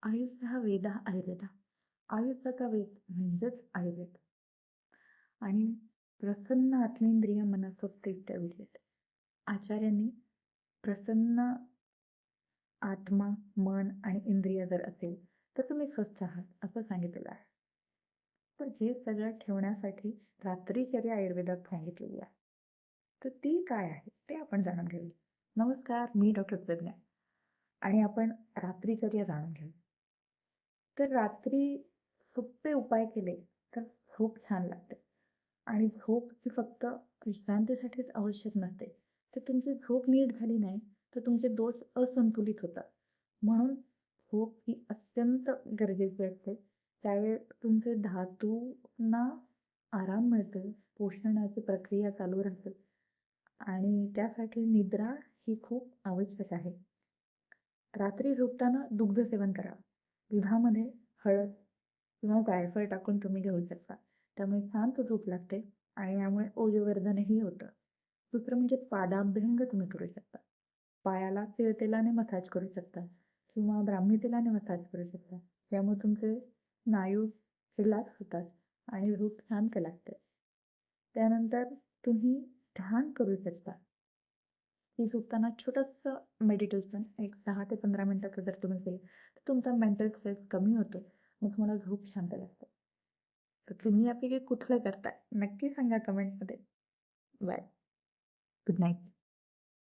आयुष हा वेद हा आयुर्वेद. आयुषचा वेद म्हणजेच आयुर्वेद. आणि प्रसन्न आत्मेंद्रिय मनस्वस्थ विद्येत. आचार्यांनी प्रसन्न आत्मा, मन आणि इंद्रिय जर असेल तर तुम्ही स्वस्थ आहात असं सांगितलेलं आहे. तर हे सगळं ठेवण्यासाठी रात्रीचर्या आयुर्वेदात सांगितलेली आहे. तर ती काय आहे ते आपण जाणून घेऊया. नमस्कार, मी डॉक्टर प्रज्ञा आणि आपण रात्रीचर्या जाणून घेऊ. तर रात्री सोपे उपाय केले तर झोप छान लागते. आणि झोप ही फक्त विश्रांतीसाठीच आवश्यक नसते. तर तुमची झोप नीट झाली नाही तर तुमचे दोष असंतुलित होतात. म्हणून झोप ही अत्यंत गरजेची असते. त्यावेळी तुमचे धातूंना आराम मिळतो, पोषणाची प्रक्रिया चालू राहते आणि त्यासाठी निद्रा ही खूप आवश्यक आहे. रात्री झोपताना दुग्ध सेवन करा. दुधामध्ये हळद किंवा जायफळ टाकून तुम्ही घेऊ शकता. त्यामुळे शांत झोप लागते आणि यामुळे ओजवर्धनही होतं. दुसरं म्हणजे पादाभ्यंग तुम्ही करू शकता. पायाला तेलाने मसाज करू शकता किंवा ब्राह्मी तेलाने मसाज करू शकता. त्यामुळे तुमचे स्नायू रिलॅक्स होतात आणि झोप शांत लागते. त्यानंतर तुम्ही ध्यान करू शकता. की झोपताना छोटंसं मेडिटेशन एक 10 ते 15 मिनिटाचं जर तुम्ही केलं तर तुमचा मेंटल स्ट्रेस कमी होतो. मग तुम्हाला झोप शांत लागते. तर तुम्ही यापैकी कुठलं करताय नक्की सांगा कमेंटमध्ये. बाय. Good night.